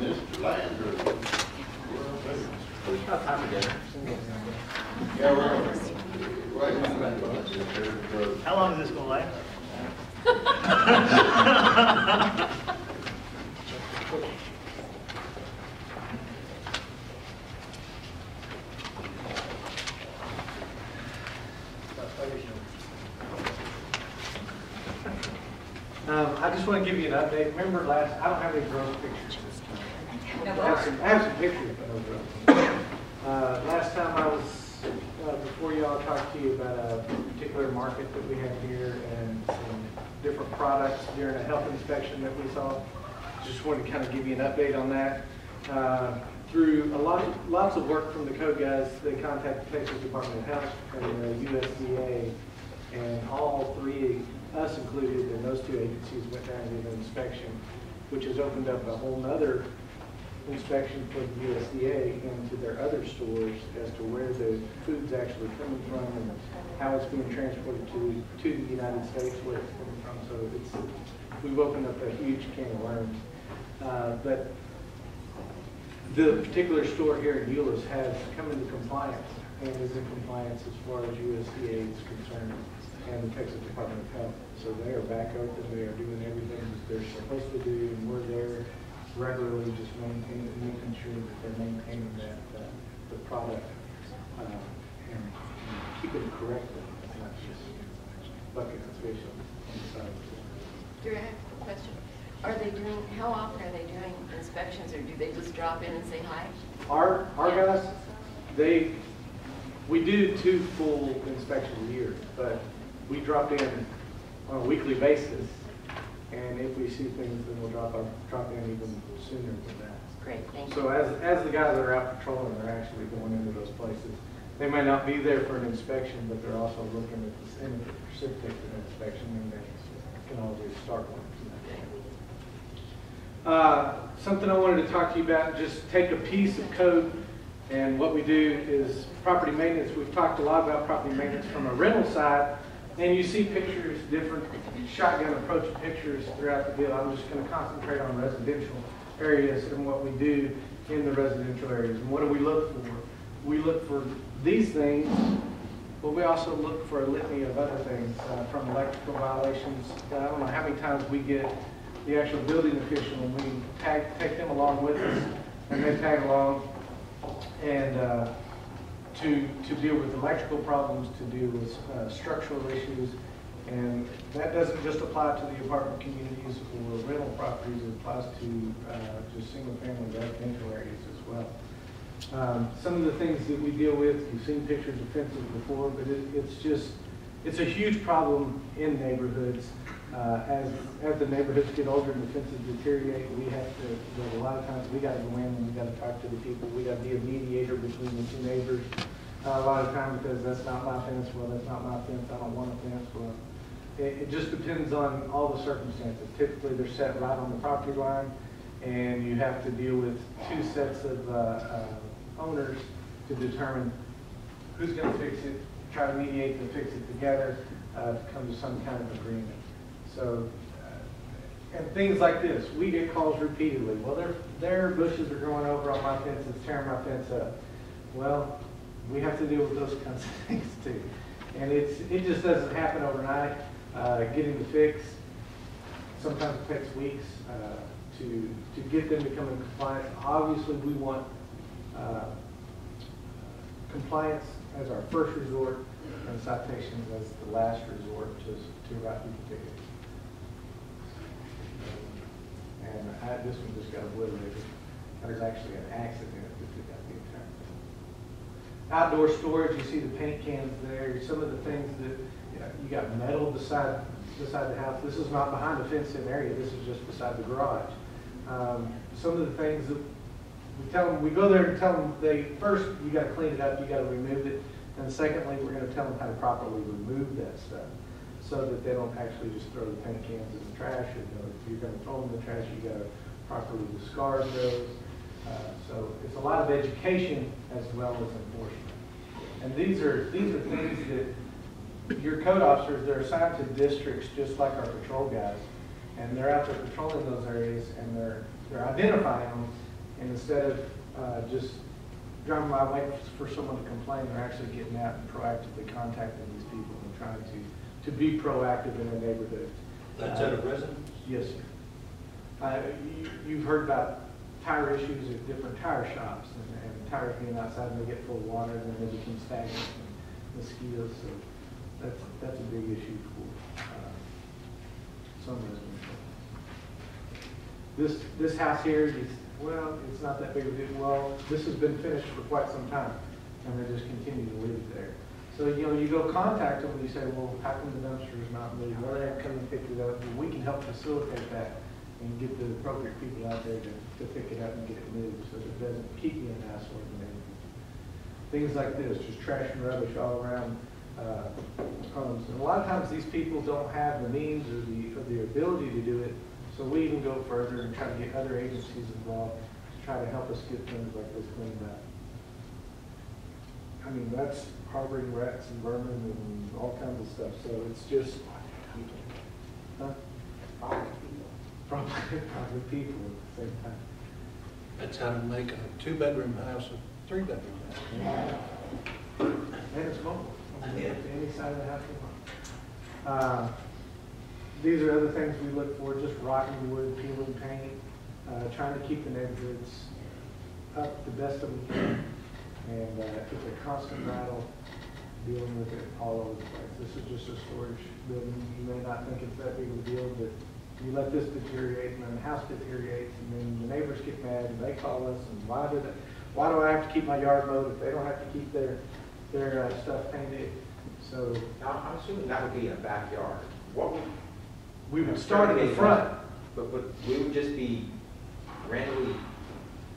Mr. Landry. It's not time to dinner. Yeah, we're right on that. How long is this going to last? I just want to give you an update. Remember I don't have any gross pictures. I have some pictures, but no gross. Last time I was, before y'all talked to you about a particular market that we have here and some different products during a health inspection that we saw. Just wanted to kind of give you an update on that. Through lots of work from the code guys, they contacted the Texas Department of Health and the USDA, and all three, us included, and those two agencies went down and did an inspection, which has opened up a whole nother inspection for the USDA into their other stores as to where the food's actually coming from and how it's being transported to the United States, where it's coming from. So we've opened up a huge can of worms. But the particular store here in Euless has come into compliance and is in compliance as far as USDA is concerned and the Texas Department of Health. So they are back open, they are doing everything that they're supposed to do, and we're there regularly just making sure that they're maintaining the product and keep it correctly, not just buckets of fish on the side. Do I have a question? How often are they doing inspections, or do they just drop in and say hi? Our guys, we do 2 full inspections a year, but we drop in on a weekly basis, and if we see things, then we'll drop in even sooner than that. Great, thank you. So as the guys that are out patrolling are actually going into those places, they might not be there for an inspection, but they're also looking at the end of the precipitate inspection, and they can always start one. Something I wanted to talk to you about, just take a piece of code, and what we do is property maintenance. We've talked a lot about property maintenance from a rental side, and you see pictures, different shotgun approach pictures throughout the deal. I'm just going to concentrate on residential areas and what we do in the residential areas. And what do we look for? We look for these things, but we also look for a litany of other things, from electrical violations. I don't know how many times we get the actual building official and we take them along with us, and they tag along and to deal with electrical problems, to deal with structural issues. And that doesn't just apply to the apartment communities or rental properties, it applies to just single family residential areas as well. Some of the things that we deal with, you've seen pictures of fences before, but it's a huge problem in neighborhoods. As the neighborhoods get older and the fences deteriorate, we have to, a lot of times we got to go in and we got to talk to the people. We got to be a mediator between the two neighbors. A lot of times because that's not my fence, well, that's not my fence, I don't want a fence. Well, it just depends on all the circumstances. Typically they're set right on the property line, and you have to deal with 2 sets of owners to determine who's going to fix it, try to mediate and fix it together to come to some kind of agreement. So, and things like this, we get calls repeatedly. Well, their bushes are growing over on my fence, it's tearing my fence up. Well, we have to deal with those kinds of things too. And it just doesn't happen overnight. Getting the fix, sometimes it takes weeks to get them to come in compliance. Obviously, we want compliance as our first resort and citations as the last resort to write people tickets. And this one just got obliterated. There's actually an accident that took out the entire thing. Outdoor storage, you see the paint cans there. Some of the things that, you got metal beside the house. This is not behind a fenced-in area. This is just beside the garage. Some of the things that we tell them, we go there and tell them, first, you got to clean it up, you got to remove it. And secondly, we're going to tell them how to properly remove that stuff so that they don't actually just throw the paint cans in the trash. If you're going to throw them in the trash, you got to properly discard those. So it's a lot of education as well as enforcement. And these are things that your code officers, they're assigned to districts just like our patrol guys, and they're out there patrolling those areas, and they're identifying them, And instead of just driving by waiting for someone to complain, they're actually getting out and proactively contacting these people and trying to be proactive in their neighborhood. That's at a residence? Yes, sir. You've heard about tire issues at different tire shops and tires being outside and they get full of water and then they become stagnant and mosquitoes. So that's a big issue for some residents. This house here is, well, it's not that big of a deal. Well, this has been finished for quite some time and they just continue to leave it there. So, you know, you go contact them and you say, well, how come the dumpster is not moved? Well, they have to come and pick it up. Well, we can help facilitate that and get the appropriate people out there to pick it up and get it moved so that it doesn't keep you in hassle in the neighborhood. Things like this, just trash and rubbish all around homes. And a lot of times these people don't have the means or the ability to do it, so we even go further and try to get other agencies involved to try to help us get things like this cleaned up. I mean, that's harboring rats and vermin and all kinds of stuff, so it's just, huh? Probably people at the same time. That's how to make a 2-bedroom house a 3-bedroom house. And it's mobile. Yeah. Any side of the house you want. These are other things we look for, just rotting wood, peeling paint, trying to keep the neighborhoods up the best that we can. And it's a constant battle dealing with it all over the place. This is just a storage building. You may not think it's that big of a deal, but you let this deteriorate and then the house deteriorates and then the neighbors get mad and they call us and why do I have to keep my yard mowed if they don't have to keep their stuff painted? So Now, I'm assuming that would be in a backyard. What would, we would start at the front. but we would just be randomly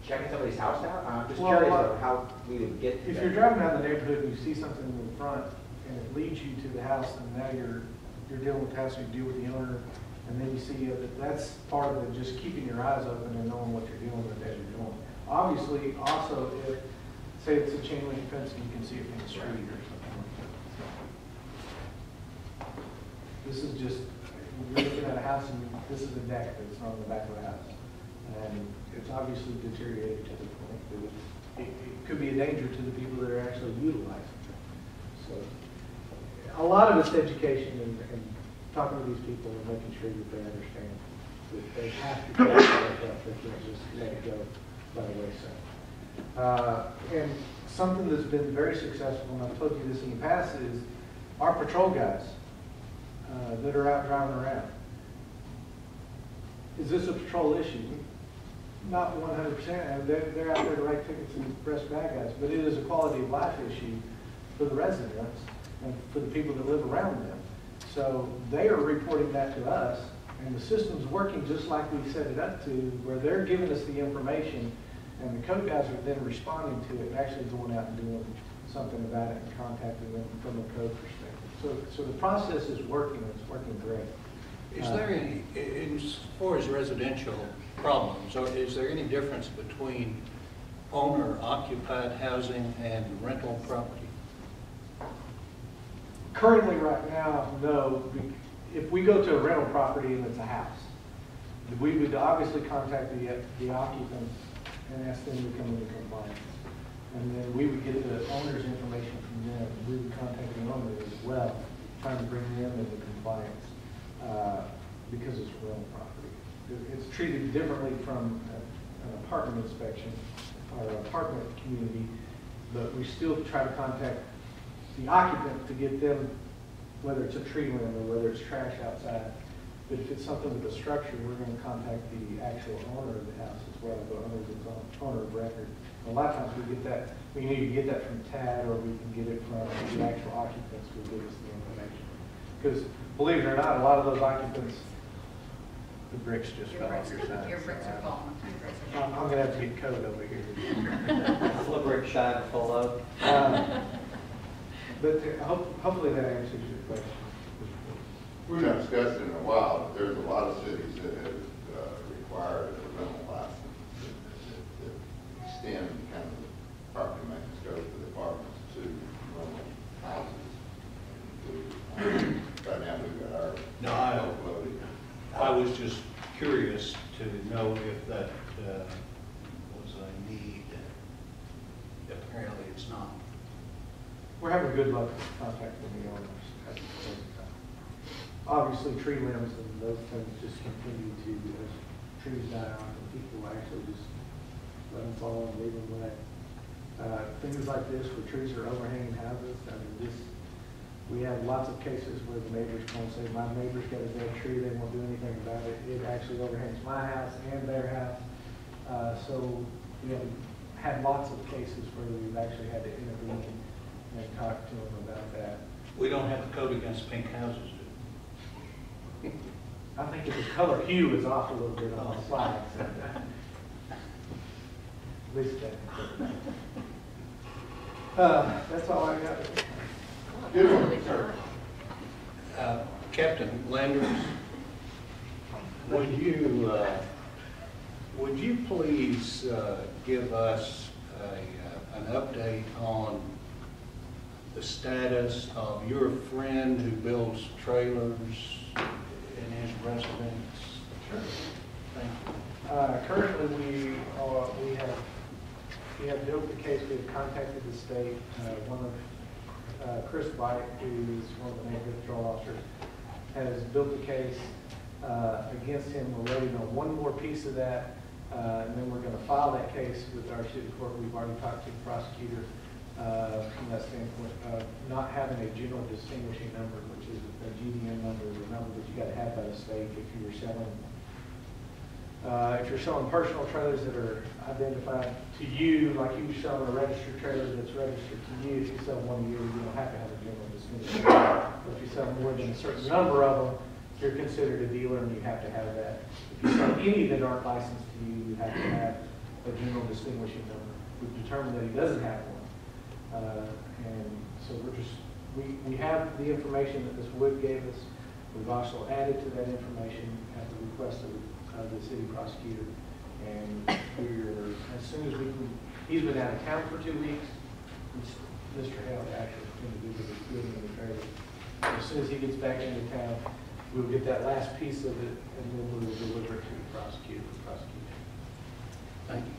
checking somebody's house out? I'm just Well, curious of how we would get to If that. you're driving down the neighborhood and you see something in the front and it leads you to the house and now you're dealing with the house, you deal with the owner, and then you see that that's part of it, just keeping your eyes open and knowing what you're dealing with as you're going. Obviously, also, if, say it's a chain link fence and you can see it from the street or something like that. This is just, you're looking at a house and this is a deck that's on the back of the house. And it's obviously deteriorated to the point that it could be a danger to the people that are actually utilizing it. So a lot of it's education and talking to these people and making sure that they understand that they have to care about that. They can't just let it go by the wayside. And something that's been very successful, and I've told you this in the past, is our patrol guys that are out driving around. Is this a patrol issue? Not 100%. They're out there to write tickets and arrest bad guys, but it is a quality of life issue for the residents and for the people that live around them. So they are reporting that to us, and the system's working just like we set it up to, where they're giving us the information, and the code guys are then responding to it and actually going out and doing something about it and contacting them from a code perspective. So the process is working, and it's working great. Is there any, as far as residential problems, or is there any difference between owner-occupied housing and rental property? Currently, right now, no. If we go to a rental property and it's a house, we would obviously contact the occupants and ask them to come into compliance. And then we would get the owner's information from them. We would contact the owner as well, trying to bring them into compliance because it's rental property. It's treated differently from an apartment inspection or apartment community, but we still try to contact the occupant to get them, whether it's a tree limb or whether it's trash outside. But if it's something with a structure, we're going to contact the actual owner of the house as well, the owner of record. And a lot of times we get that, we can either get that from TAD or we can get it from the actual occupants who give us the information. Because believe it or not, a lot of those occupants, the bricks just fell off your side. Your bricks are falling. I'm going to have to get code over here. Full of brick shy to full of. But hopefully that answers your question. We've not discussed it in a while, but there's a lot of cities that have required a rental license that extend kind of the property maintenance scope of the apartments to rental houses. Right now, we've got our. No, I was just curious to know if that was a need. Apparently it's not. We're having good luck contacting the owners at the present time. Obviously, tree limbs and those things just continue to, as trees die out, and people actually just let them fall and leave them lay. Things like this, where trees are overhanging houses, I mean, we have lots of cases where the neighbors come and say, my neighbor's got a dead tree, they won't do anything about it. It actually overhangs my house and their house. So we have had lots of cases where we've actually had to intervene and talk to them about that. We don't have a code against pink houses, do I think that the color hue is off a little bit on the slides. At least that. That's all I got. Good one, sir. we? Captain Landers, would you please give us an update on the status of your friend who builds trailers in his residence? Sure. Thank you. Currently, we have built the case. We've contacted the state. Chris White, who is one of the neighborhood patrol officers, has built the case against him. We're waiting on one more piece of that, and then we're going to file that case with our city court. We've already talked to the prosecutor from that standpoint of not having a general distinguishing number, which is a GDN number, the number that you got to have by the state if you're selling. If you're selling personal trailers that are identified to you, like you selling a registered trailer that's registered to you, if you sell one a year, you don't have to have a general distinguishing number. But if you sell more than a certain number of them, you're considered a dealer and you have to have that. If you sell any that aren't licensed to you, you have to have a general distinguishing number. We've determined that he doesn't have one. And so we have the information that Ms. Wood gave us. We've also added to that information at the request of the city prosecutor. And as soon as we can, he's been out of town for 2 weeks. Mr. Hale actually is going to do the recruiting of the trailer. As soon as he gets back into town, we'll get that last piece of it, and then we will deliver it to the prosecutor for prosecution. Thank you.